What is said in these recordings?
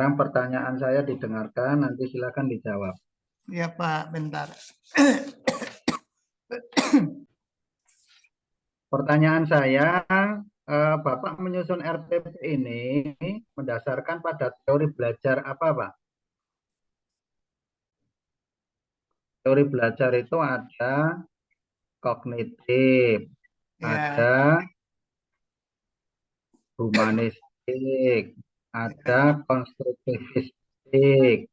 Sekarang pertanyaan saya didengarkan, nanti silakan dijawab. Ya Pak, bentar. Pertanyaan saya, Bapak menyusun RTP ini mendasarkan pada teori belajar apa, Pak? Teori belajar itu ada kognitif, Ya, ada humanistik, ada konstruktivistik.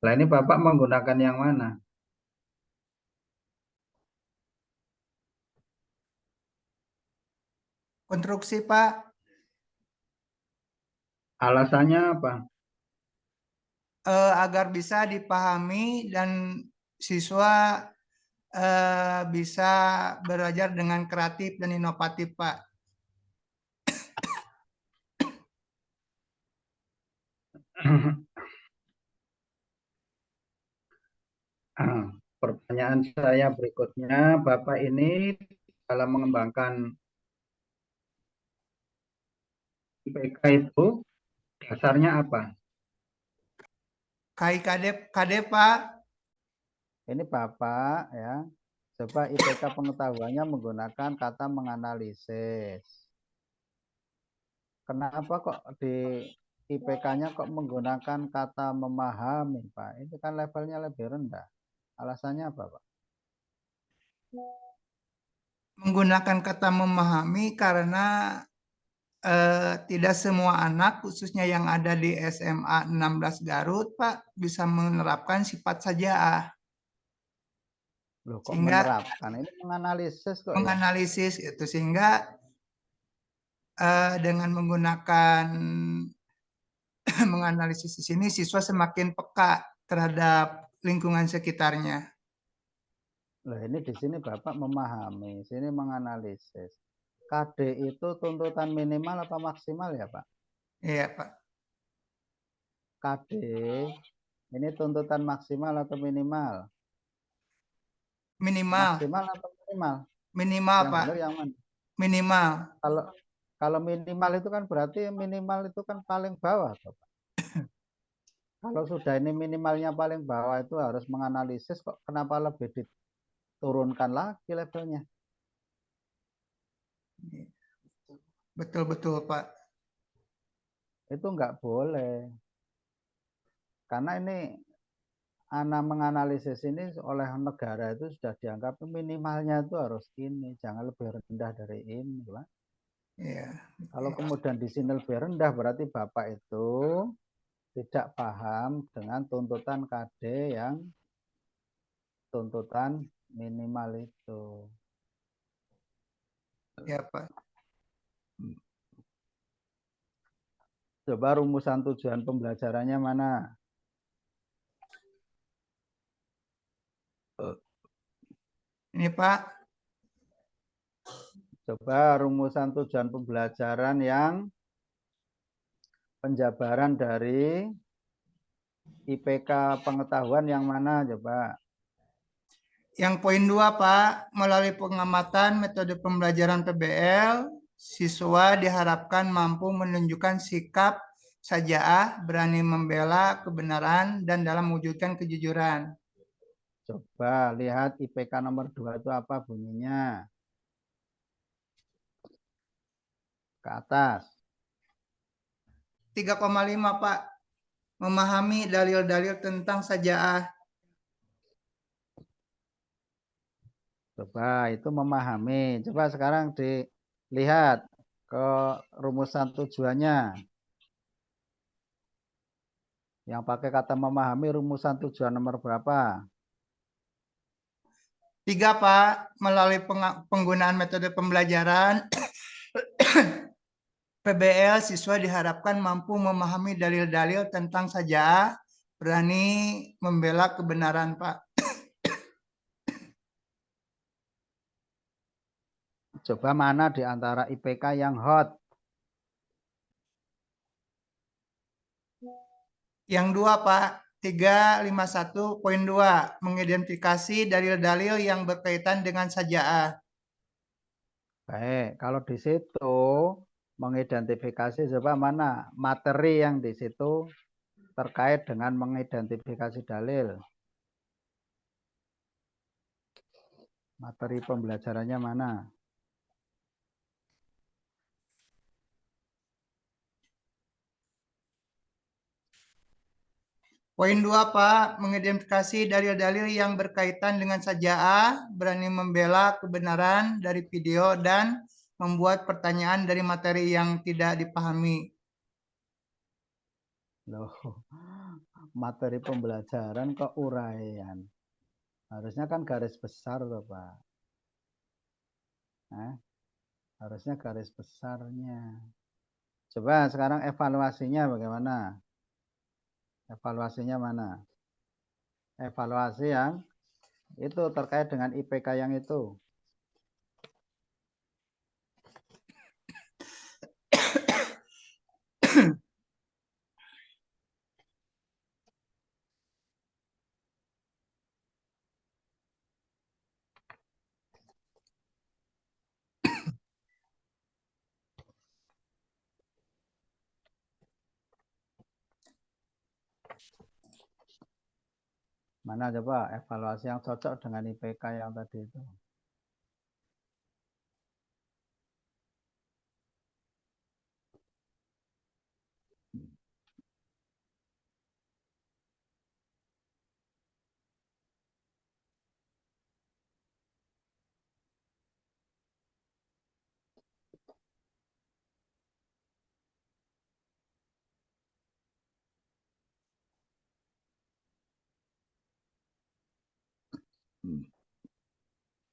Nah, ini Bapak menggunakan yang mana? konstruksi Pak. Alasannya apa? Agar bisa dipahami dan siswa bisa belajar dengan kreatif dan inovatif, Pak. Pertanyaan saya berikutnya, Bapak ini dalam mengembangkan IPK itu dasarnya apa? KD, Pak. Ini Bapak ya, coba IPK pengetahuannya menggunakan kata menganalisis. Kenapa kok di IPK-nya kok menggunakan kata memahami, Pak? Itu kan levelnya lebih rendah. Alasannya apa, Pak? Menggunakan kata memahami karena tidak semua anak, khususnya yang ada di SMA 16 Garut, Pak, bisa menerapkan sifat sajaah. Loh, kok Sehingga menerapkan? Ini menganalisis kok ya? menganalisis itu, sehingga dengan menggunakan menganalisis di sini, siswa semakin peka terhadap lingkungan sekitarnya. Loh, ini di sini Bapak memahami, sini menganalisis. KD itu tuntutan minimal atau maksimal ya, Pak? Iya, Pak. KD ini tuntutan maksimal atau minimal? Minimal. Maksimal atau minimal? Minimal, Yang Pak. benar yang mana? Minimal. Kalau minimal itu kan berarti minimal itu kan paling bawah, Pak. Kalau sudah ini minimalnya paling bawah itu harus menganalisis, kok kenapa lebih diturunkan lagi levelnya? Betul-betul, Pak. Itu nggak boleh. Karena ini anak menganalisis ini oleh negara itu sudah dianggap minimalnya itu harus ini, jangan lebih rendah dari ini, Pak. Iya. Kalau kemudian di sini lebih rendah, berarti Bapak itu tidak paham dengan tuntutan KD yang tuntutan minimal itu. Ya, Pak. Coba rumusan tujuan pembelajarannya mana? Ini, Pak. Coba rumusan tujuan pembelajaran yang penjabaran dari IPK pengetahuan yang mana coba? Yang poin 2, Pak, melalui pengamatan metode pembelajaran PBL, siswa diharapkan mampu menunjukkan sikap sajaah, berani membela kebenaran, dan dalam mewujudkan kejujuran. Coba lihat IPK nomor 2 itu apa bunyinya. Ke atas. 3,5, Pak. Memahami dalil-dalil tentang sajaah. Coba itu memahami. Coba sekarang dilihat ke rumusan tujuannya. Yang pakai kata memahami rumusan tujuan nomor berapa? 3, Pak, melalui penggunaan metode pembelajaran PBL, siswa diharapkan mampu memahami dalil-dalil tentang sajaah, berani membela kebenaran, Pak. Coba mana di antara IPK yang hot? Yang 2, Pak, 351.2, mengidentifikasi dalil-dalil yang berkaitan dengan sajaah. Baik, kalau di situ mengidentifikasi coba mana materi yang di situ terkait dengan mengidentifikasi dalil. Materi pembelajarannya mana? Poin 2, Pak, mengidentifikasi dalil-dalil yang berkaitan dengan saja'ah, berani membela kebenaran dari video, dan membuat pertanyaan dari materi yang tidak dipahami. Loh, materi pembelajaran kok uraian? Harusnya kan garis besar loh, Pak. Harusnya garis besarnya. Coba sekarang evaluasinya bagaimana? Evaluasinya mana? Evaluasi yang itu terkait dengan IPK yang itu. Mana coba evaluasi yang cocok dengan IPK yang tadi itu.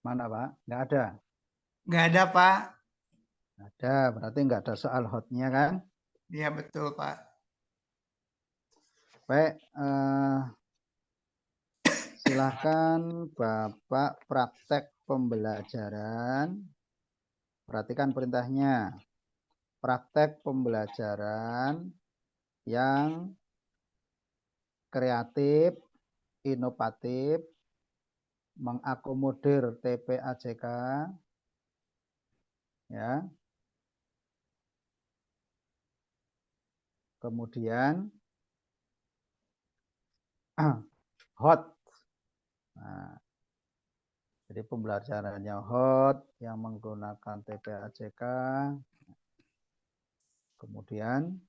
Mana Pak? Nggak ada. Nggak ada, Pak. Nggak ada, berarti nggak ada soal hotnya kan? Iya, betul, Pak. Baik, silakan Bapak praktek pembelajaran. Perhatikan perintahnya. Praktek pembelajaran yang kreatif, inovatif, mengakomodir TPAJK, ya. Kemudian hot. Nah, jadi pembelajarannya hot yang menggunakan TPAJK, kemudian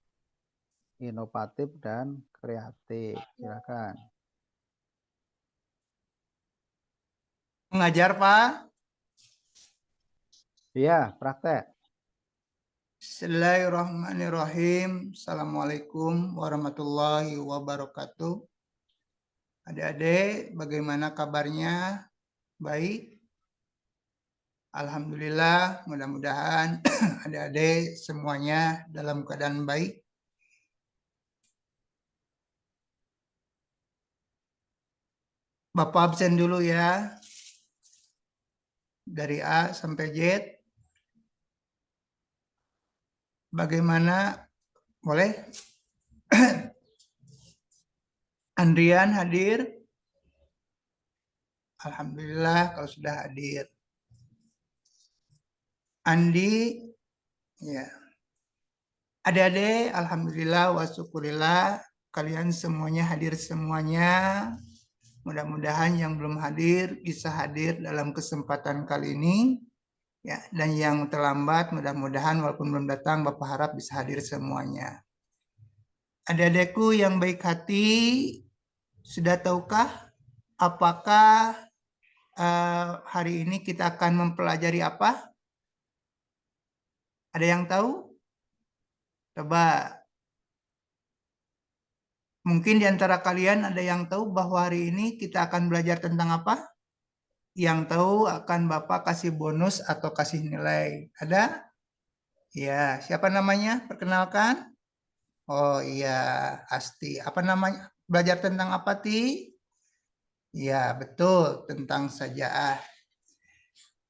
inovatif dan kreatif. Silakan. Mengajar, Pak. Iya, praktek. Bismillahirrahmanirrahim. Assalamualaikum warahmatullahi wabarakatuh. Adik-adik, bagaimana kabarnya? Baik? Alhamdulillah, mudah-mudahan adik-adik semuanya dalam keadaan baik. Bapak absen dulu ya. Dari A sampai Z. Bagaimana? Boleh? Andrian hadir? Alhamdulillah kalau sudah hadir. Andi, ya. Adik-adik, alhamdulillah wa syukurillah kalian semuanya hadir semuanya. Mudah-mudahan yang belum hadir bisa hadir dalam kesempatan kali ini. Ya, dan yang terlambat mudah-mudahan walaupun belum datang Bapak harap bisa hadir semuanya. Adik-adikku yang baik hati, sudah tahukah apakah hari ini kita akan mempelajari apa? Ada yang tahu? Coba. Mungkin di antara kalian ada yang tahu bahwa hari ini kita akan belajar tentang apa? Yang tahu akan Bapak kasih bonus atau kasih nilai. Ada? Ya, siapa namanya? Perkenalkan. Oh iya, Asti. Apa namanya? Belajar tentang apa, Ti? Ya, betul. Tentang saja'ah.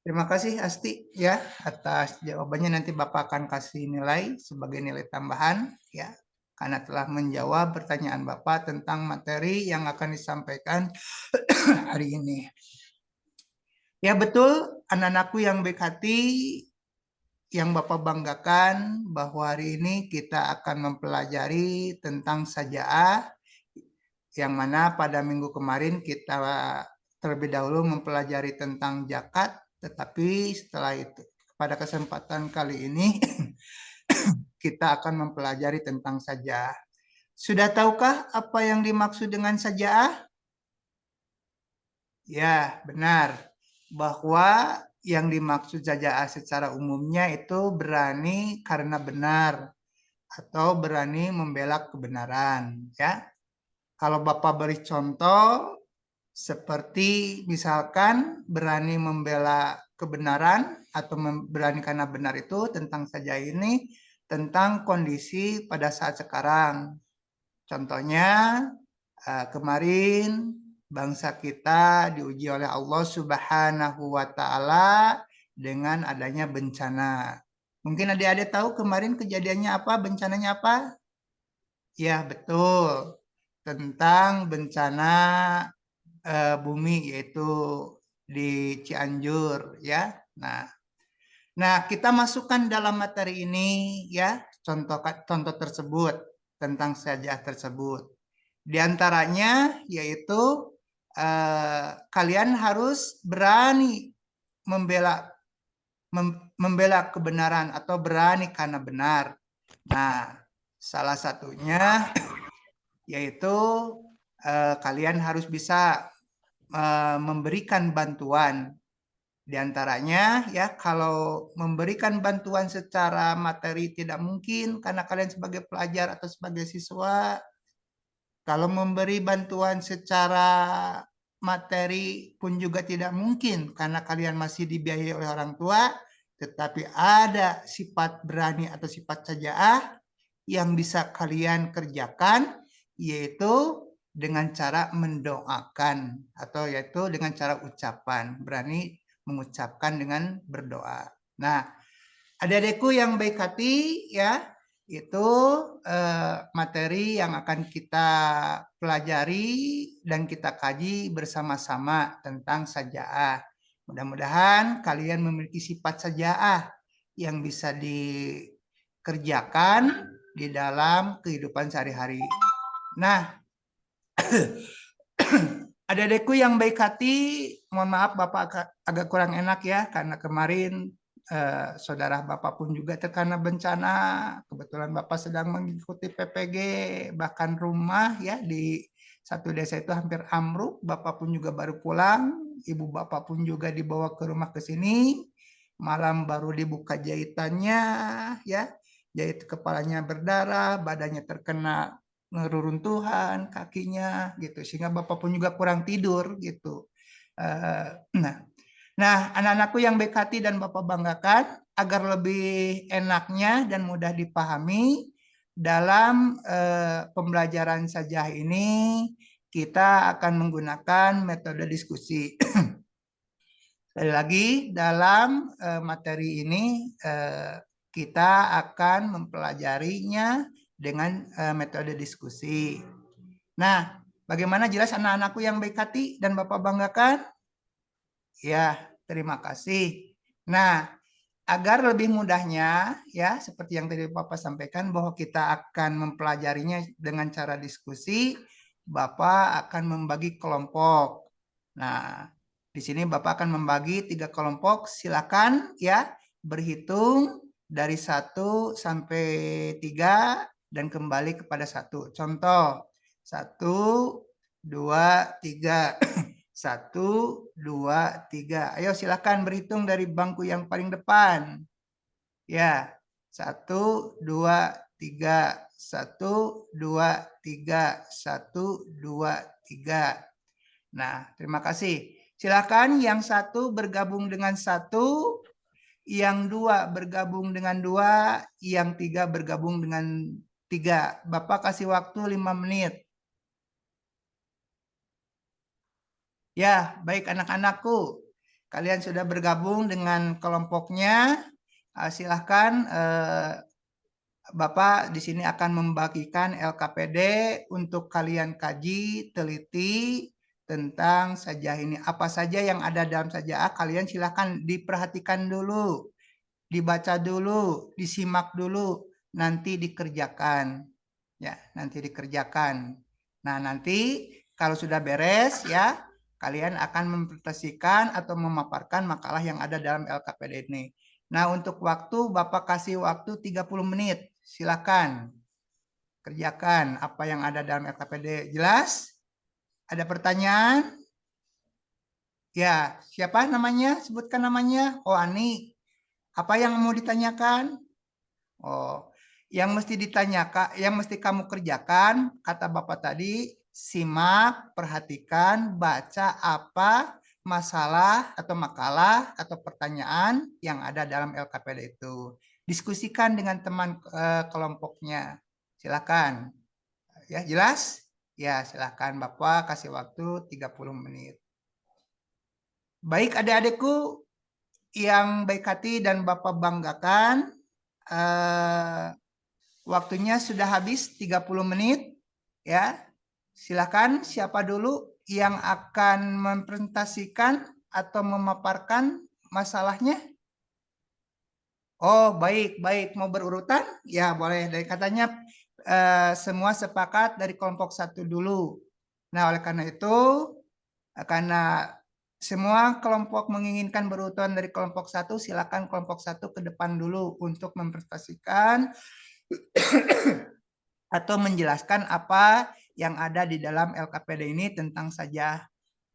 Terima kasih, Asti, ya, atas jawabannya. Nanti Bapak akan kasih nilai sebagai nilai tambahan, ya, karena telah menjawab pertanyaan Bapak tentang materi yang akan disampaikan hari ini. Ya, betul, anak-anakku yang baik hati, yang Bapak banggakan bahwa hari ini kita akan mempelajari tentang sajaah, yang mana pada minggu kemarin kita terlebih dahulu mempelajari tentang zakat, tetapi setelah itu pada kesempatan kali ini kita akan mempelajari tentang sajaah. Sudah tahukah apa yang dimaksud dengan sajaah? Ya, benar. Bahwa yang dimaksud sajaah secara umumnya itu berani karena benar atau berani membela kebenaran, ya. Kalau Bapak beri contoh seperti misalkan berani membela kebenaran atau berani karena benar itu tentang saja ini tentang kondisi pada saat sekarang. Contohnya kemarin bangsa kita diuji oleh Allah Subhanahu wa taala dengan adanya bencana. Mungkin adik-adik tahu kemarin kejadiannya apa, bencananya apa? Ya, betul. Tentang bencana bumi yaitu di Cianjur ya. Nah, kita masukkan dalam materi ini ya contoh tersebut tentang sajaah tersebut. Di antaranya yaitu kalian harus berani membela kebenaran atau berani karena benar. Nah, salah satunya yaitu kalian harus bisa memberikan bantuan. Di antaranya ya kalau memberikan bantuan secara materi tidak mungkin karena kalian sebagai pelajar atau sebagai siswa. Kalau memberi bantuan secara materi pun juga tidak mungkin karena kalian masih dibiayai oleh orang tua, tetapi ada sifat berani atau sifat sajaah yang bisa kalian kerjakan yaitu dengan cara mendoakan atau yaitu dengan cara ucapan, berani mengucapkan dengan berdoa. Nah, adik-adikku yang baik hati ya, itu materi yang akan kita pelajari dan kita kaji bersama-sama tentang sajaah. Mudah-mudahan kalian memiliki sifat sajaah yang bisa dikerjakan di dalam kehidupan sehari-hari. Nah, adik-adikku yang baik hati, mohon maaf Bapak agak kurang enak ya, karena kemarin saudara Bapak pun juga terkena bencana. Kebetulan Bapak sedang mengikuti PPG, bahkan rumah ya di satu desa itu hampir ambruk. Bapak pun juga baru pulang, ibu Bapak pun juga dibawa ke rumah ke sini. Malam baru dibuka jahitannya ya, jahit kepalanya berdarah, badannya terkena ngeruntuhan kakinya gitu sehingga Bapak pun juga kurang tidur gitu. Nah, anak-anakku yang baik hati dan Bapak banggakan agar lebih enaknya dan mudah dipahami dalam pembelajaran sajaah ini kita akan menggunakan metode diskusi. Sekali lagi dalam materi ini kita akan mempelajarinya dengan metode diskusi. Nah, bagaimana jelas anak-anakku yang baik hati dan Bapak banggakan? Ya, terima kasih. Nah, agar lebih mudahnya, ya, seperti yang tadi Bapak sampaikan bahwa kita akan mempelajarinya dengan cara diskusi, Bapak akan membagi kelompok. Nah, di sini Bapak akan membagi 3 kelompok. Silakan ya, berhitung dari 1 sampai 3 dan kembali kepada 1. Contoh, 1, 2, 3. 1, 2, 3. Ayo silakan berhitung dari bangku yang paling depan. Ya, 1, 2, 3. 1, 2, 3. 1, 2, 3. Nah, terima kasih. Silakan yang 1 bergabung dengan 1, yang 2 bergabung dengan 2, yang 3 bergabung dengan 3. Bapak kasih waktu 5 menit. Ya, baik anak-anakku. Kalian sudah bergabung dengan kelompoknya. Silahkan Bapak di sini akan membagikan LKPD untuk kalian kaji, teliti tentang sajaah ini. Apa saja yang ada dalam sajaah, kalian silahkan diperhatikan dulu. dibaca dulu, disimak dulu, nanti dikerjakan. Ya, nanti dikerjakan. Nah, nanti kalau sudah beres ya, kalian akan mempresentasikan atau memaparkan makalah yang ada dalam LKPD ini. Nah, untuk waktu Bapak kasih waktu 30 menit. Silakan kerjakan apa yang ada dalam LKPD. Jelas? Ada pertanyaan? Ya, siapa namanya? Sebutkan namanya. Oh, Ani. Apa yang mau ditanyakan? Oh, yang mesti ditanyakan, yang mesti kamu kerjakan, kata Bapak tadi, simak, perhatikan, baca apa masalah atau makalah atau pertanyaan yang ada dalam LKPD itu. Diskusikan dengan teman kelompoknya. Silakan. Ya, jelas? Ya, silakan Bapak kasih waktu 30 menit. Baik adik-adikku yang baik hati dan Bapak banggakan, waktunya sudah habis 30 menit. Ya, silakan siapa dulu yang akan mempresentasikan atau memaparkan masalahnya? Oh, baik, baik. Mau berurutan? Ya, boleh. Dari katanya semua sepakat dari kelompok 1 dulu. Nah, oleh karena itu, karena semua kelompok menginginkan berurutan dari kelompok 1, silakan kelompok 1 ke depan dulu untuk mempresentasikan atau menjelaskan apa yang ada di dalam LKPD ini tentang saja.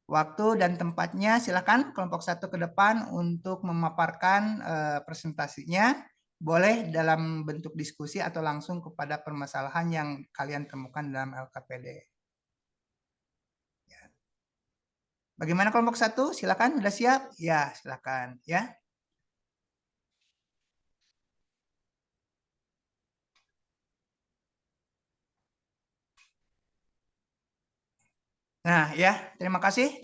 Waktu dan tempatnya silakan kelompok 1 ke depan untuk memaparkan presentasinya. Boleh dalam bentuk diskusi atau langsung kepada permasalahan yang kalian temukan dalam LKPD. Bagaimana kelompok 1? Silakan, sudah siap? Ya, silakan ya. Nah, ya, terima kasih.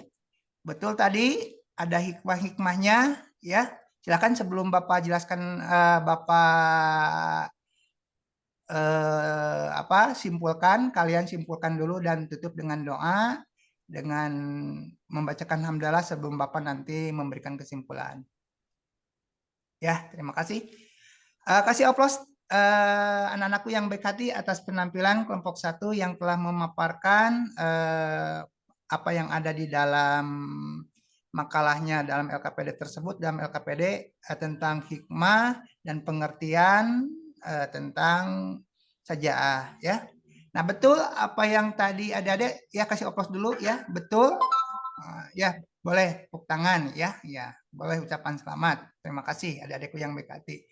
Betul tadi ada hikmah-hikmahnya ya. Silakan sebelum Bapak jelaskan, Bapak simpulkan, kalian simpulkan dulu dan tutup dengan doa dengan membacakan hamdalah sebelum Bapak nanti memberikan kesimpulan. Ya, terima kasih. Kasih aplaus anak-anakku yang baik hati atas penampilan kelompok 1 yang telah memaparkan apa yang ada di dalam makalahnya dalam LKPD tersebut, dalam LKPD tentang hikmah dan pengertian tentang sajaah ya. Nah, betul apa yang tadi adik-adik ya, kasih aplaus dulu ya, betul. Ya, boleh tepuk tangan ya, ya, boleh ucapan selamat. Terima kasih adik-adikku yang baik hati.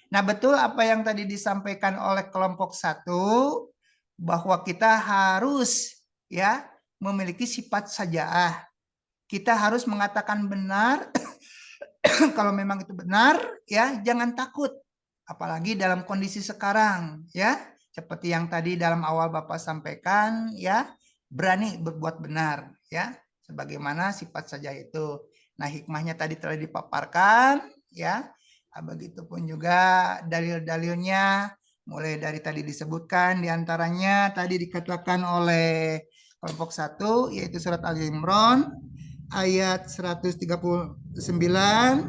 Nah, betul apa yang tadi disampaikan oleh kelompok 1 bahwa kita harus ya memiliki sifat sajaah. Kita harus mengatakan benar kalau memang itu benar ya, jangan takut. Apalagi dalam kondisi sekarang ya, seperti yang tadi dalam awal Bapak sampaikan ya, berani berbuat benar ya, sebagaimana sifat saja itu. Nah, hikmahnya tadi telah dipaparkan ya. Begitupun juga dalil-dalilnya, mulai dari tadi disebutkan diantaranya tadi dikatakan oleh kelompok 1 yaitu surat Al-Imran ayat 139,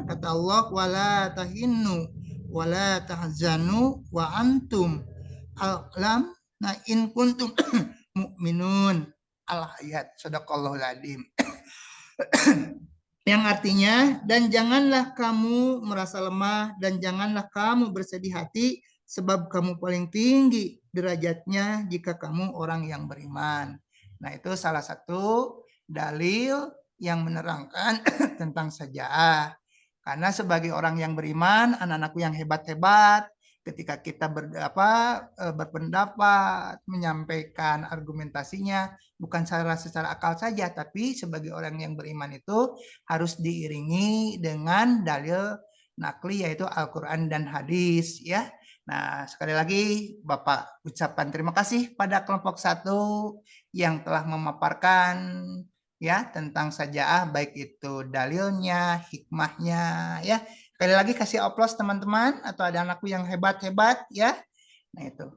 kata Allah, wala tahinnu wala tahzanu wa antum a'lam na in kuntum mu'minun. Al-ayat, sadaqallahul adzim. Yang artinya, dan janganlah kamu merasa lemah dan janganlah kamu bersedih hati sebab kamu paling tinggi derajatnya jika kamu orang yang beriman. Nah, itu salah satu dalil yang menerangkan tentang sajaah. Karena sebagai orang yang beriman, anak-anakku yang hebat-hebat, ketika kita berpendapat, menyampaikan argumentasinya, bukan secara akal saja, tapi sebagai orang yang beriman itu harus diiringi dengan dalil nakli yaitu Al-Quran dan hadis ya. Nah, sekali lagi Bapak ucapkan terima kasih pada kelompok 1 yang telah memaparkan ya tentang sajaah, baik itu dalilnya, hikmahnya ya. Sekali lagi kasih aplaus teman-teman atau ada anakku yang hebat-hebat ya. Nah, itu.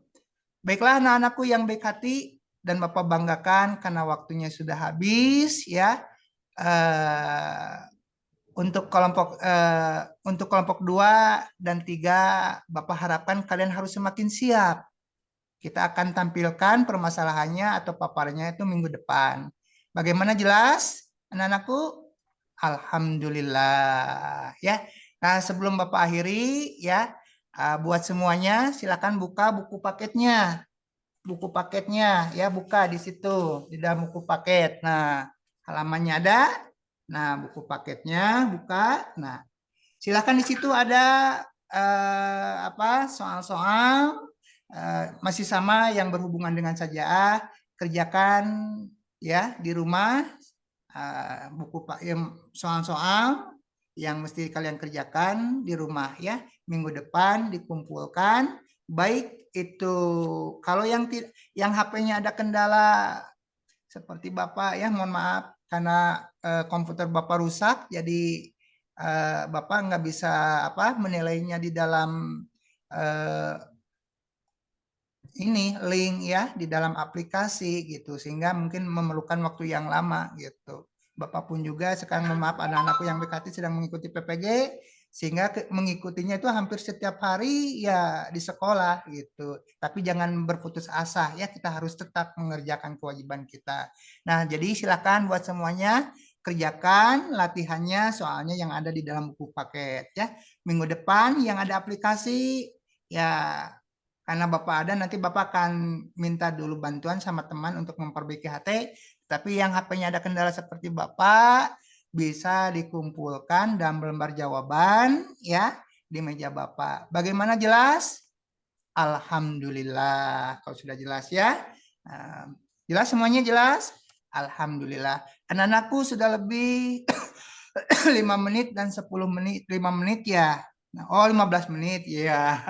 Baiklah anak-anakku yang baik hati dan Bapak banggakan karena waktunya sudah habis ya. untuk kelompok 2 dan 3, Bapak harapkan kalian harus semakin siap. Kita akan tampilkan permasalahannya atau paparnya itu minggu depan. Bagaimana, jelas anak-anakku? Alhamdulillah ya. Nah, sebelum Bapak akhiri ya, buat semuanya silakan buka buku paketnya. Buku paketnya ya, buka di situ di dalam buku paket. Nah, halamannya ada. Nah, buku paketnya buka. Nah, silakan di situ ada soal-soal masih sama yang berhubungan dengan sajaah, kerjakan ya di rumah. Buku soal-soal yang mesti kalian kerjakan di rumah ya, minggu depan dikumpulkan. Baik itu kalau yang HP-nya ada kendala seperti Bapak ya, mohon maaf karena komputer Bapak rusak, jadi Bapak nggak bisa menilainya di dalam ini link ya, di dalam aplikasi gitu, sehingga mungkin memerlukan waktu yang lama gitu. Bapak pun juga sekarang, mohon maaf, anak-anakku yang BKT sedang mengikuti PPG, sehingga mengikutinya itu hampir setiap hari ya di sekolah gitu. Tapi jangan berputus asa ya, kita harus tetap mengerjakan kewajiban kita. Nah, jadi silakan buat semuanya kerjakan latihannya, soalnya yang ada di dalam buku paket ya. Minggu depan yang ada aplikasi ya, karena Bapak ada, nanti Bapak akan minta dulu bantuan sama teman untuk memperbaiki HT. Tapi yang HP-nya ada kendala seperti Bapak, bisa dikumpulkan dalam lembar jawaban ya di meja Bapak. Bagaimana, jelas? Alhamdulillah. Kalau sudah jelas ya. Jelas semuanya, jelas? Alhamdulillah. Anak-anakku sudah lebih 5 menit dan 10 menit, 5 menit ya. Oh, 15 menit ya.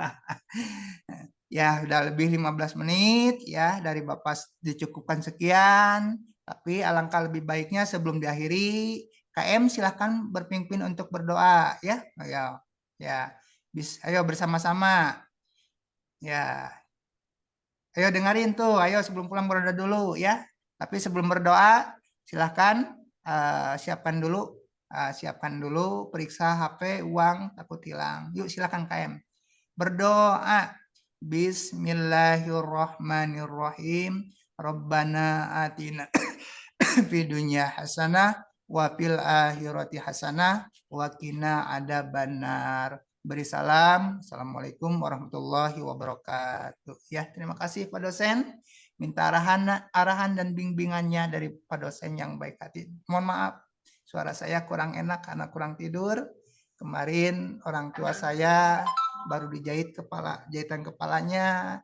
Ya, udah lebih 15 menit ya dari Bapak, dicukupkan sekian. Tapi alangkah lebih baiknya sebelum diakhiri, KM silahkan berpimpin untuk berdoa ya. Ayo, ya. Ayo bersama-sama. Ya. Ayo dengerin tuh, ayo sebelum pulang berdoa dulu ya. Tapi sebelum berdoa, silahkan siapkan dulu periksa HP, uang takut hilang. Yuk silahkan KM. Berdoa. Bismillahirrahmanirrahim. Rabbana atina fid dunya hasanah wa fil akhirati hasanah wa qina adzabannar. Beri salam. Assalamualaikum warahmatullahi wabarakatuh. Ya, terima kasih Pak dosen. Minta arahan dan bimbingannya dari Pak dosen yang baik hati. Mohon maaf, suara saya kurang enak karena kurang tidur. Kemarin orang tua saya baru dijahit jahitan kepalanya,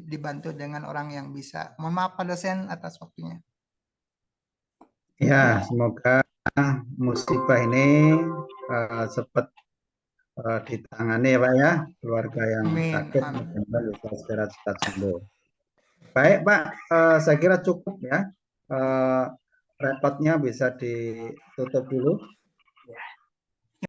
dibantu dengan orang yang bisa. Mohon maaf Pak dosen atas waktunya. Ya, semoga musibah ini cepat ditangani ya Pak ya, keluarga yang sakit mudah-mudahan bisa segera cepat sembuh. Baik Pak, saya kira cukup ya, repotnya bisa ditutup dulu.